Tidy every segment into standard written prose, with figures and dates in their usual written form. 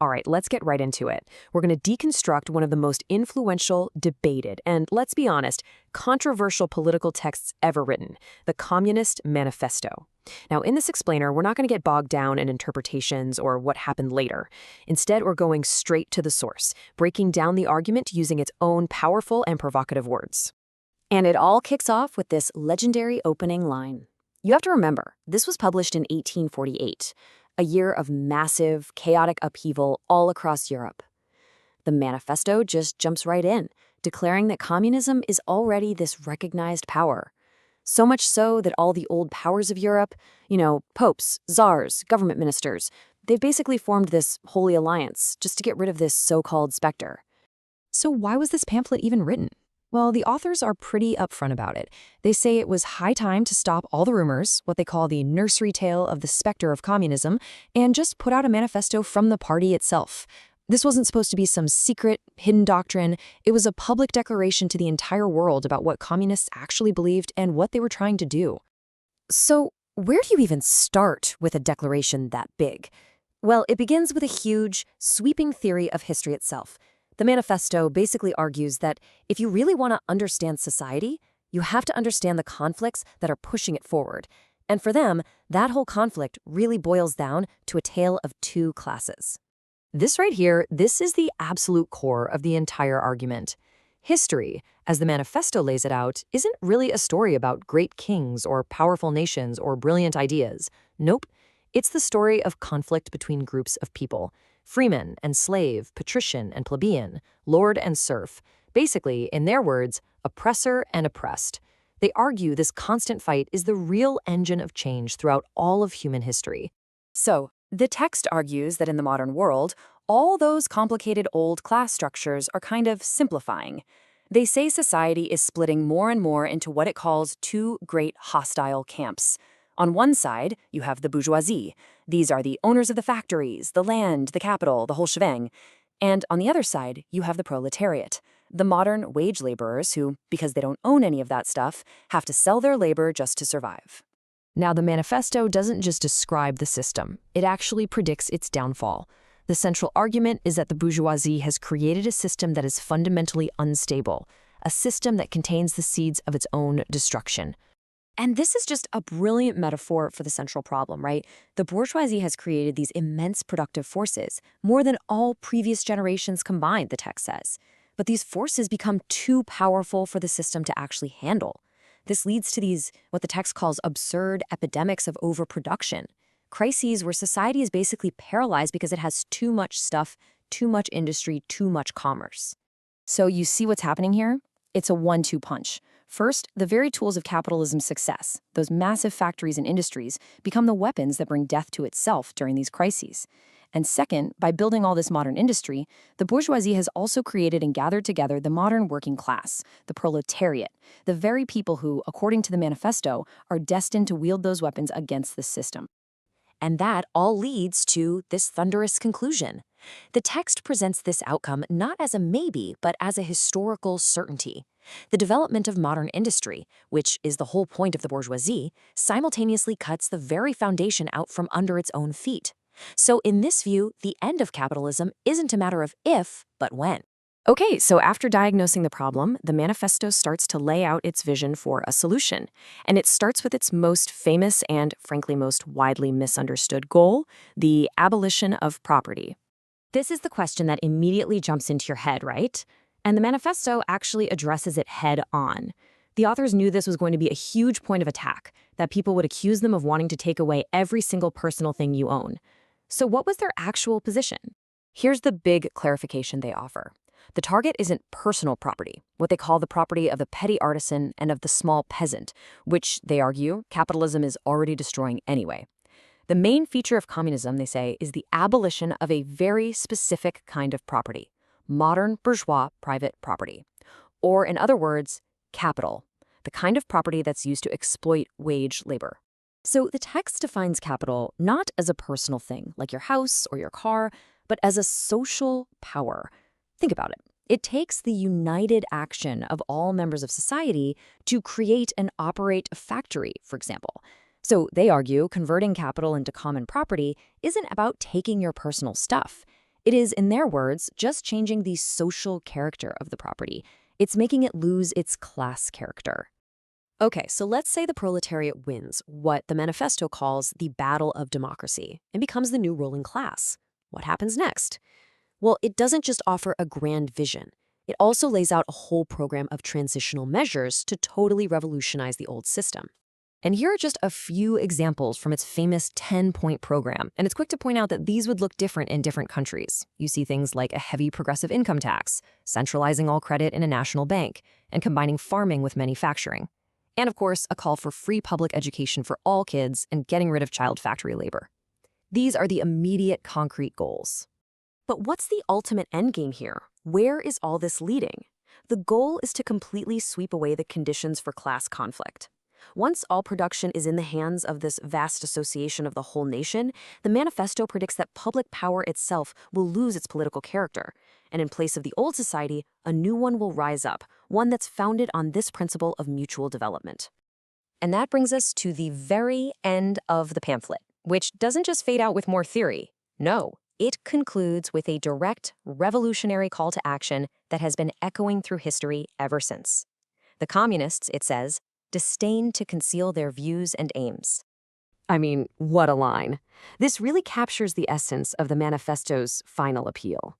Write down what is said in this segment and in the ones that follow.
All right, let's get right into it. We're going to deconstruct one of the most influential, debated, and let's be honest, controversial political texts ever written, the Communist Manifesto. Now, in this explainer, we're not going to get bogged down in interpretations or what happened later. Instead, we're going straight to the source, breaking down the argument using its own powerful and provocative words. And it all kicks off with this legendary opening line. You have to remember, this was published in 1848, a year of massive, chaotic upheaval all across Europe. The manifesto just jumps right in, declaring that communism is already this recognized power. So much so that all the old powers of Europe, popes, czars, government ministers, they've basically formed this holy alliance just to get rid of this so-called specter. So why was this pamphlet even written? Well, the authors are pretty upfront about it. They say it was high time to stop all the rumors, what they call the nursery tale of the specter of communism, and just put out a manifesto from the party itself. This wasn't supposed to be some secret, hidden doctrine. It was a public declaration to the entire world about what communists actually believed and what they were trying to do. So, where do you even start with a declaration that big? Well, it begins with a huge, sweeping theory of history itself. The manifesto basically argues that if you really want to understand society, you have to understand the conflicts that are pushing it forward. And for them, that whole conflict really boils down to a tale of two classes. This right here, this is the absolute core of the entire argument. History, as the manifesto lays it out, isn't really a story about great kings or powerful nations or brilliant ideas. Nope. It's the story of conflict between groups of people. Freeman and slave, patrician and plebeian, lord and serf. Basically, in their words, oppressor and oppressed. They argue this constant fight is the real engine of change throughout all of human history. So, the text argues that in the modern world, all those complicated old class structures are kind of simplifying. They say society is splitting more and more into what it calls two great hostile camps. On one side, you have the bourgeoisie. These are the owners of the factories, the land, the capital, the whole shebang. And on the other side, you have the proletariat, the modern wage laborers who, because they don't own any of that stuff, have to sell their labor just to survive. Now, the manifesto doesn't just describe the system. It actually predicts its downfall. The central argument is that the bourgeoisie has created a system that is fundamentally unstable, a system that contains the seeds of its own destruction. And this is just a brilliant metaphor for the central problem, right? The bourgeoisie has created these immense productive forces, more than all previous generations combined, the text says. But these forces become too powerful for the system to actually handle. This leads to these, what the text calls absurd epidemics of overproduction. Crises where society is basically paralyzed because it has too much stuff, too much industry, too much commerce. So you see what's happening here? It's a 1-2 punch. First, the very tools of capitalism's success, those massive factories and industries, become the weapons that bring death to itself during these crises. And second, by building all this modern industry, the bourgeoisie has also created and gathered together the modern working class, the proletariat, the very people who, according to the manifesto, are destined to wield those weapons against the system. And that all leads to this thunderous conclusion. The text presents this outcome not as a maybe, but as a historical certainty. The development of modern industry, which is the whole point of the bourgeoisie, simultaneously cuts the very foundation out from under its own feet. So in this view, the end of capitalism isn't a matter of if, but when. Okay, so after diagnosing the problem, the manifesto starts to lay out its vision for a solution. And it starts with its most famous and, frankly, most widely misunderstood goal, the abolition of property. This is the question that immediately jumps into your head, right? And the manifesto actually addresses it head on. The authors knew this was going to be a huge point of attack, that people would accuse them of wanting to take away every single personal thing you own. So what was their actual position? Here's the big clarification they offer. The target isn't personal property, what they call the property of the petty artisan and of the small peasant, which, they argue, capitalism is already destroying anyway. The main feature of communism, they say, is the abolition of a very specific kind of property, modern bourgeois private property. Or, in other words, capital, the kind of property that's used to exploit wage labor. So the text defines capital not as a personal thing, like your house or your car, but as a social power. Think about it. It takes the united action of all members of society to create and operate a factory, for example. So they argue converting capital into common property isn't about taking your personal stuff. It is, in their words, just changing the social character of the property. It's making it lose its class character. Okay, so let's say the proletariat wins what the manifesto calls the battle of democracy and becomes the new ruling class. What happens next? Well, it doesn't just offer a grand vision. It also lays out a whole program of transitional measures to totally revolutionize the old system. And here are just a few examples from its famous 10-point program. And it's quick to point out that these would look different in different countries. You see things like a heavy progressive income tax, centralizing all credit in a national bank, and combining farming with manufacturing. And of course, a call for free public education for all kids and getting rid of child factory labor. These are the immediate concrete goals. But what's the ultimate endgame here? Where is all this leading? The goal is to completely sweep away the conditions for class conflict. Once all production is in the hands of this vast association of the whole nation, the manifesto predicts that public power itself will lose its political character, and in place of the old society, a new one will rise up, one that's founded on this principle of mutual development. And that brings us to the very end of the pamphlet, which doesn't just fade out with more theory. No, it concludes with a direct, revolutionary call to action that has been echoing through history ever since. The communists, it says, disdain to conceal their views and aims. I mean, what a line. This really captures the essence of the manifesto's final appeal.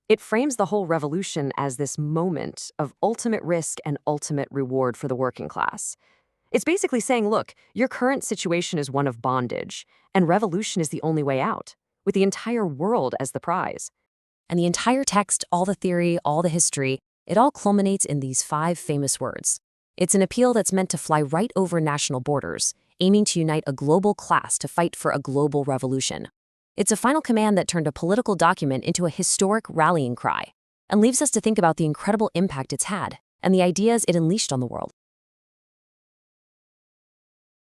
It frames the whole revolution as this moment of ultimate risk and ultimate reward for the working class. It's basically saying, look, your current situation is one of bondage, and revolution is the only way out, with the entire world as the prize. And the entire text, all the theory, all the history, it all culminates in these 5 famous words. It's an appeal that's meant to fly right over national borders, aiming to unite a global class to fight for a global revolution. It's a final command that turned a political document into a historic rallying cry, and leaves us to think about the incredible impact it's had and the ideas it unleashed on the world.